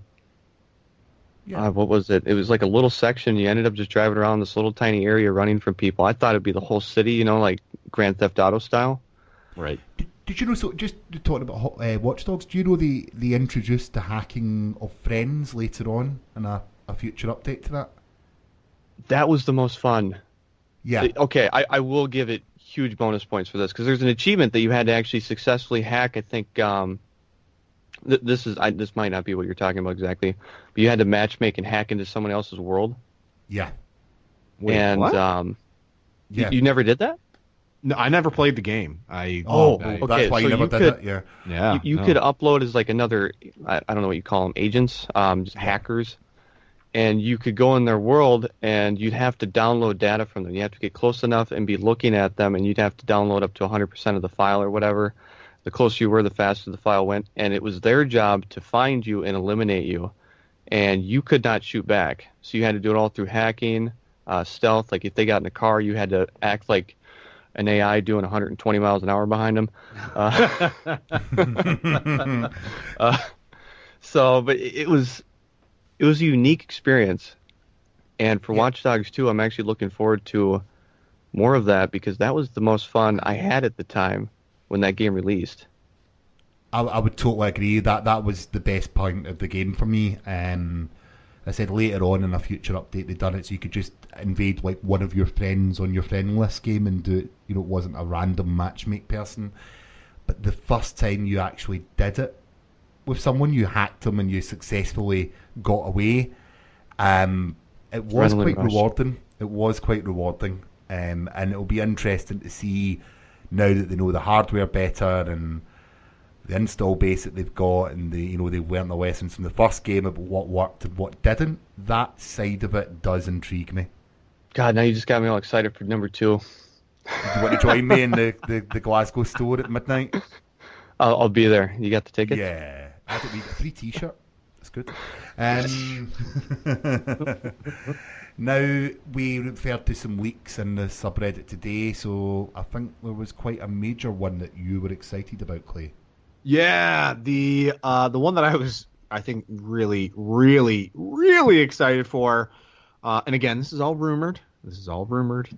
was it? It was like a little section. You ended up just driving around this little tiny area running from people. I thought it'd be the whole city, like Grand Theft Auto style. Right. Did you know, so just talking about Watch Dogs, do you know they introduced the hacking of friends later on in a future update to that? That was the most fun. Yeah. Okay, I will give it huge bonus points for this, because there's an achievement that you had to actually successfully hack. I think this might not be what you're talking about exactly, but you had to matchmake and hack into someone else's world. Yeah. Wait, and what? You never did that? No, I never played the game. Okay, that's why you never did it. Yeah. Yeah. You could upload as like another, I don't know what you call them, agents, just hackers. And you could go in their world, and you'd have to download data from them. You have to get close enough and be looking at them, and you'd have to download up to 100% of the file or whatever. The closer you were, the faster the file went. And it was their job to find you and eliminate you. And you could not shoot back. So you had to do it all through hacking, stealth. Like if they got in a car, you had to act like an AI doing 120 miles an hour behind them. But it was a unique experience. And for Watch Dogs 2, I'm actually looking forward to more of that, because that was the most fun I had at the time when that game released. I would totally agree. That was the best point of the game for me. I said later on in a future update they'd done it so you could just invade like one of your friends on your friend list game and do it. It wasn't a random matchmake person. But the first time you actually did it with someone, you hacked them and you successfully got away. It was quite rewarding. It was quite rewarding. And it'll be interesting to see now that they know the hardware better and the install base that they've got, and they learned the lessons from the first game about what worked and what didn't. That side of it does intrigue me. God, now you just got me all excited for number 2. Do you want to join me in the Glasgow store at midnight? I'll be there. You got the tickets? Yeah, I think we get a free T-shirt. That's good. Now, we referred to some leaks in the subreddit today, so I think there was quite a major one that you were excited about, Clay. Yeah, the one that I think really, really, really excited for, and again, this is all rumored,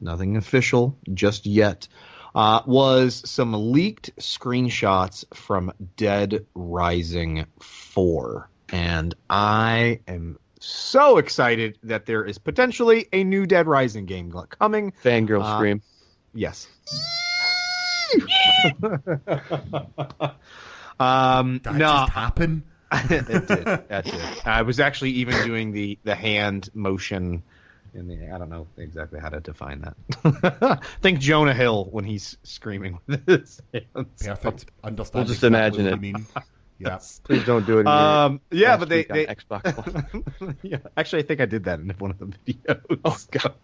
nothing official just yet, was some leaked screenshots from Dead Rising 4. And I am so excited that there is potentially a new Dead Rising game coming. Fangirl scream. Yes. Just happen? It did. That did. I was actually even doing the hand motion I don't know exactly how to define that. Think Jonah Hill when he's screaming with his hands. Perfect. Understand. We'll just exactly imagine what it. you mean. Yeah. Please don't do it. Yeah, but they Xbox One. yeah. Actually, I think I did that in one of the videos. Oh God.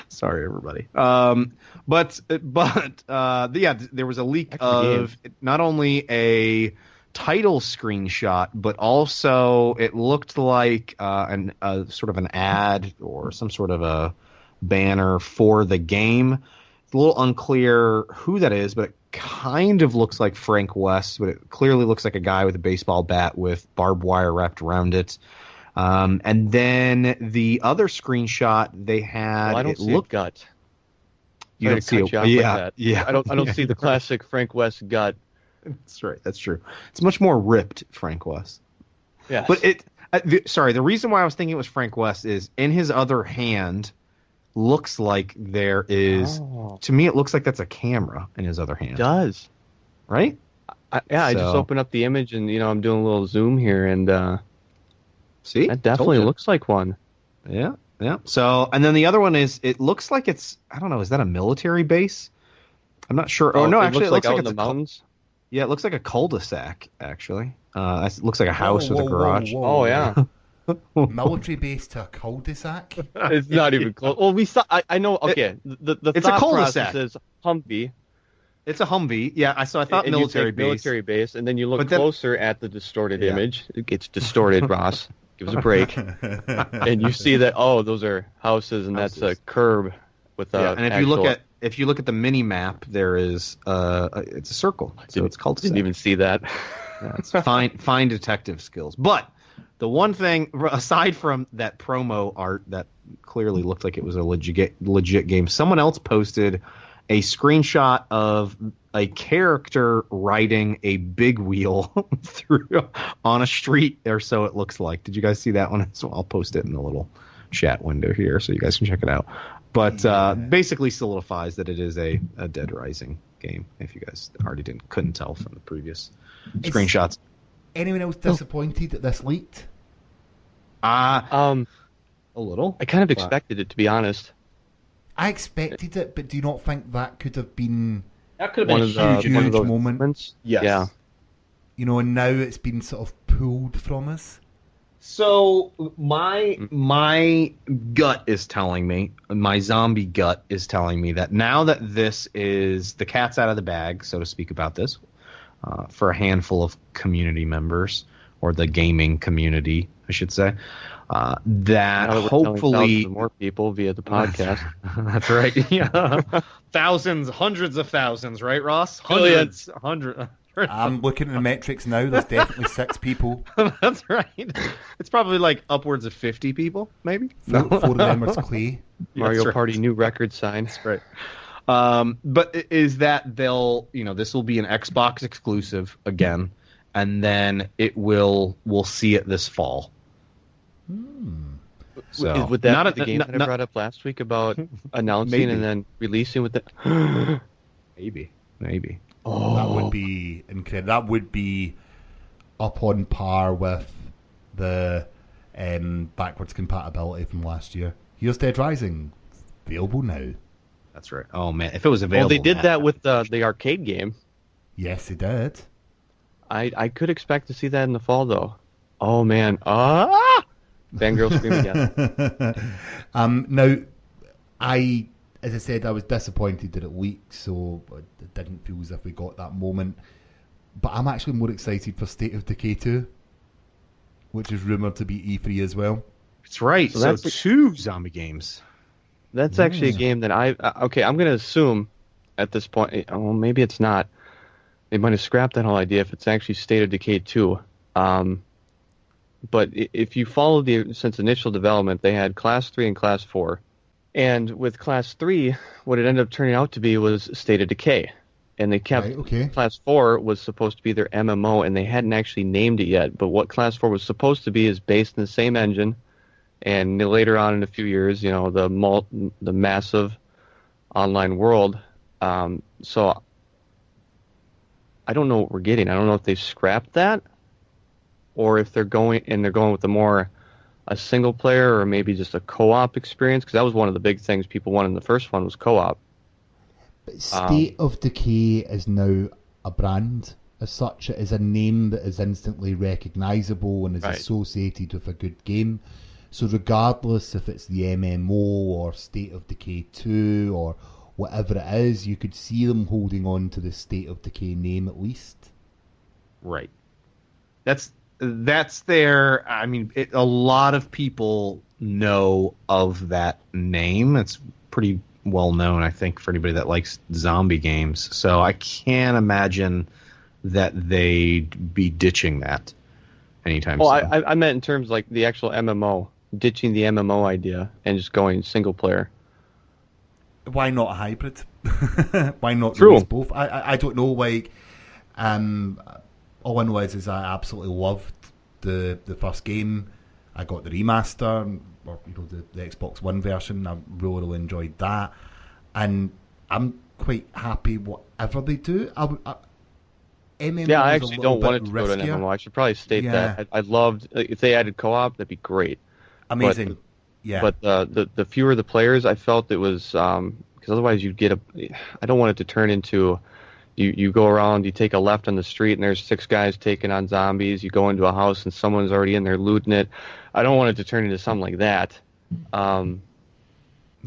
Sorry, everybody. But yeah, there was a leak of not only a title screenshot, but also it looked like sort of an ad or some sort of a banner for the game. It's a little unclear who that is, but it kind of looks like Frank West, but it clearly looks like a guy with a baseball bat with barbed wire wrapped around it. And then the other screenshot they had, well, I don't see a gut. You don't see it? Yeah. I don't see the classic Frank West gut. That's right. That's true. It's much more ripped, Frank West. Yeah. But the reason why I was thinking it was Frank West is in his other hand looks like there is, to me, it looks like that's a camera in his other hand. It does. Right? I just opened up the image and, I'm doing a little zoom here and, see? That definitely looks like one. Yeah. Yeah. So, and then the other one is, it looks like it's, I don't know, is that a military base? I'm not sure. Oh, no, actually, it looks like it's in the mountains. Yeah, it looks like a cul-de-sac, actually. It looks like a house with a garage. Oh, yeah. Military base to a cul-de-sac? It's not even close. Well, we saw. I know. Okay, the it's a cul-de-sac. Is Humvee. It's a Humvee. Yeah, I thought military base. Military base, and then you look closer at the distorted image. It gets distorted, Ross. Give us a break. And you see that those are houses, and that's a curb with a. And if you look at the mini map, there is it's a circle. So it's called. Didn't even see that. Yeah, it's fine detective skills. But the one thing, aside from that promo art that clearly looked like it was a legit game, someone else posted a screenshot of a character riding a big wheel on a street, or so it looks like. Did you guys see that one? So I'll post it in the little chat window here so you guys can check it out. But basically solidifies that it is a Dead Rising game, if you guys already couldn't tell from the previous screenshots. Anyone else disappointed that this leaked? A little. I kind of expected it, to be honest. I expected it, but do you not think that could have been a huge moment? Yes. Yeah. And now it's been sort of pulled from us. So my gut is telling me, my zombie gut is telling me that now that this is the cat's out of the bag, so to speak, about this, for a handful of community members, or the gaming community, I should say, that hopefully more people via the podcast. That's right. Yeah. Thousands, hundreds of thousands, right, Ross? Hundreds. I'm looking at the metrics now. There's definitely 6 people. That's right. It's probably like upwards of 50 people, maybe. 4 of them are Clay. Mario Party new record sign. That's right. But is that this will be an Xbox exclusive again, and then we'll see it this fall. So would that be the game that I brought up last week about announcing and then releasing with the maybe. Oh, that would be incredible. That would be up on par with the backwards compatibility from last year. Here's Dead Rising, available now. That's right. Oh man, if it was available. Well, they did that with the arcade game. Yes, he did. I could expect to see that in the fall, though. Oh, man. Fangirl scream again. Now, as I said, I was disappointed that it leaked, so it didn't feel as if we got that moment. But I'm actually more excited for State of Decay 2, which is rumoured to be E3 as well. That's right. So So, that's- 2 zombie games. That's actually a game that okay, I'm going to assume at this point, well, maybe it's not. They might have scrapped that whole idea if it's actually State of Decay 2. But if you follow since initial development, they had Class 3 and Class 4. And with Class 3, what it ended up turning out to be was State of Decay. And they kept Class 4 was supposed to be their MMO, and they hadn't actually named it yet. But what Class 4 was supposed to be is based in the same engine. And later on in a few years, the massive online world. So I don't know what we're getting. I don't know if they scrapped that, or if they're going with a single player, or maybe just a co-op experience. Because that was one of the big things people wanted in the first one was co-op. But State of Decay is now a brand as such. It is a name that is instantly recognisable and is associated with a good game. So regardless if it's the MMO or State of Decay 2 or whatever it is, you could see them holding on to the State of Decay name at least. Right. That's their. I mean, a lot of people know of that name. It's pretty well known, I think, for anybody that likes zombie games. So I can't imagine that they'd be ditching that anytime soon. I meant in terms like the actual MMO, ditching the MMO idea and just going single player. Why not a hybrid? Why not True. release both? I don't know. Like, all I know is I absolutely loved the first game. I got the remaster, or the Xbox One version. I really enjoyed that, and I'm quite happy whatever they do. MMO I actually don't want it to go to an riskier. MMO. I should probably state that. I loved if they added co-op, that'd be great. Amazing. But the fewer the players, I felt it was because otherwise you'd get I don't want it to turn into you go around, you take a left on the street and there's 6 guys taking on zombies. You go into a house and someone's already in there looting it. I don't want it to turn into something like that. And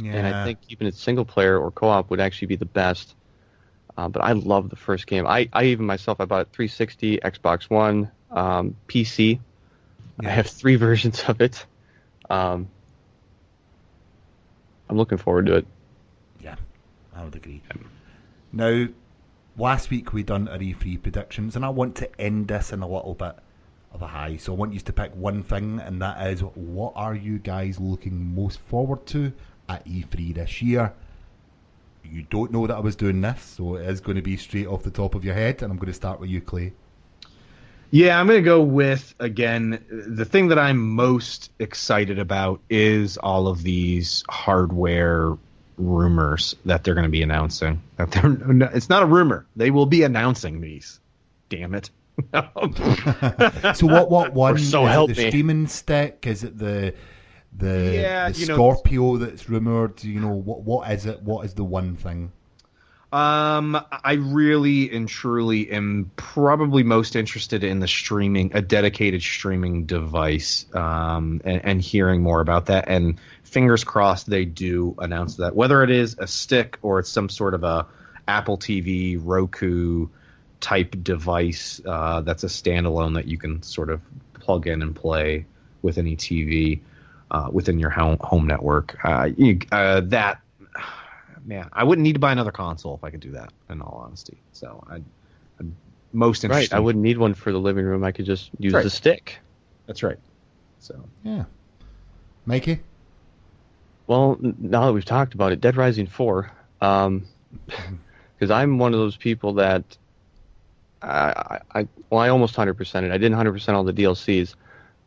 I think keeping it single player or co-op would actually be the best. But I love the first game. I even myself, I bought it 360, Xbox One, PC. I have 3 versions of it. I'm looking forward to it. Yeah, I would agree. Now, last week we done our E3 predictions, and I want to end this in a little bit of a high. So I want you to pick one thing, and that is, what are you guys looking most forward to at E3 this year? You don't know that I was doing this, so it is going to be straight off the top of your head, and I'm going to start with you, Clay. Yeah, I'm going to go with, again, the thing that I'm most excited about is all of these hardware rumors that they're going to be announcing. It's not a rumor. They will be announcing these. Damn it. So what one? So is help it the me. streaming stick? Is it the Scorpio that's rumored? What is it? What is the one thing? I really and truly am probably most interested in a dedicated streaming device, and hearing more about that. And fingers crossed they do announce that, whether it is a stick or it's some sort of a Apple TV, Roku type device that's a standalone that you can sort of plug in and play with any TV within your home network. Man, I wouldn't need to buy another console if I could do that, in all honesty. So I'm most interested. Right, I wouldn't need one for the living room. I could just use the stick. That's right. So Yeah. Mikey? Well, now that we've talked about it, Dead Rising 4, because I'm one of those people that I almost 100%ed. I didn't 100% all the DLCs.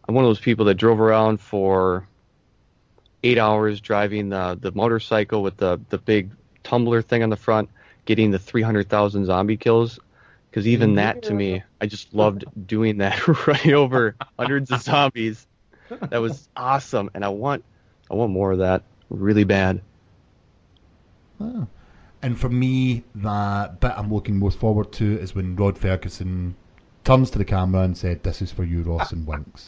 I'm one of those people that drove around for 8 hours driving the motorcycle with the big tumbler thing on the front, getting the 300,000 zombie kills. Because even that, to me, I just loved doing that, running over hundreds of zombies. That was awesome, and I want more of that really bad. Oh. And for me, the bit I'm looking most forward to is when Rod Ferguson turns to the camera and said, "This is for you, Ross," and winks.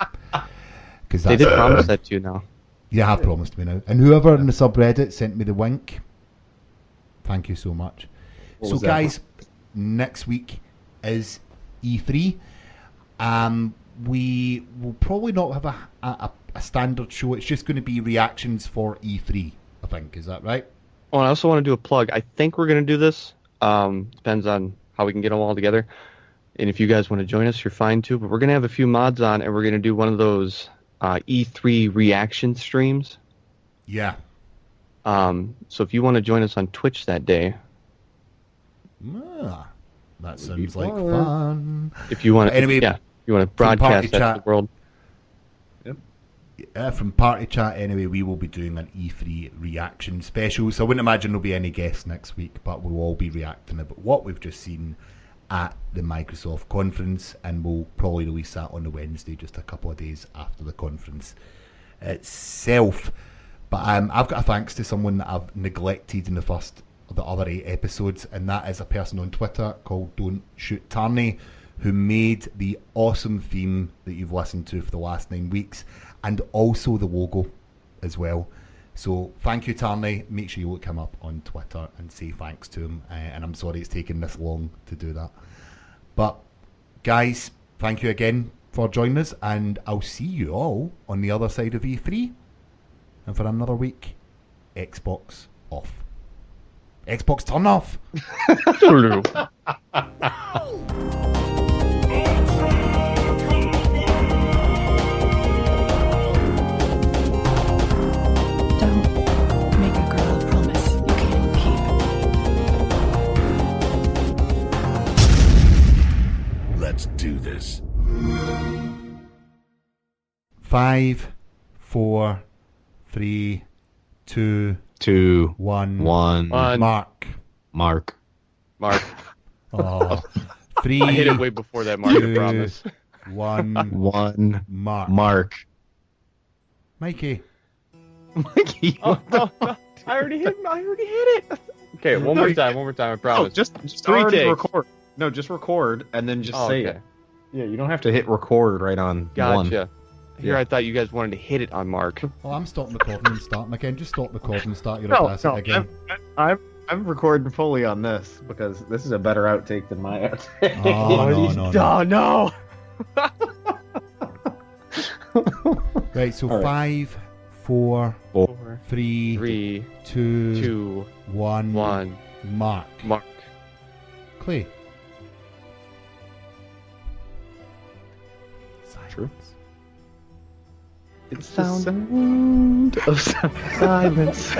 Because They did promise that to you now. You have promised me now. And whoever in the subreddit sent me the wink, thank you so much. So guys, next week is E3. We will probably not have a standard show. It's just going to be reactions for E3, I think. Is that right? Oh, and I also want to do a plug. I think we're going to do this. Depends on how we can get them all together. And if you guys want to join us, you're fine too. But we're going to have a few mods on, and we're going to do one of those E3 reaction streams. Yeah. So if you want to join us on Twitch that day, that sounds like fun. If you want to, anyway, you want to broadcast that to the world. From Party Chat, anyway, we will be doing an E3 reaction special. So I wouldn't imagine there'll be any guests next week, but we'll all be reacting about what we've just seen at the Microsoft conference, and we'll probably release that on the Wednesday, just a couple of days after the conference itself. But I've got a thanks to someone that I've neglected in the other 8 episodes, and that is a person on Twitter called Don't Shoot Tarney, who made the awesome theme that you've listened to for the last 9 weeks, and also the logo as well. So thank you, Tarney. Make sure you look him up on Twitter and say thanks to him. And I'm sorry it's taken this long to do that. But guys, thank you again for joining us, and I'll see you all on the other side of E3. And for another week, Xbox off. Xbox turn off. Let's do this. 5, 4, 3, 2, 1. Mark. Oh, 3. I hit it way before that, Mark. I promise. 1. Mark. Mikey. Oh, no. I already hit it. Okay, one more time. I promise. Just 3 takes. record. No, just record and then just say okay. it. Yeah, you don't have to hit record right on one. Gotcha. Here, I thought you guys wanted to hit it on Mark. Well, I'm stopping recording and starting again. Just stop recording and start your audacity again. I'm recording fully on this because this is a better outtake than my outtake. Oh, no. Right, so All right. 5, 4, 3, 2, 1. Mark. Clay. True. It's the sound of silence.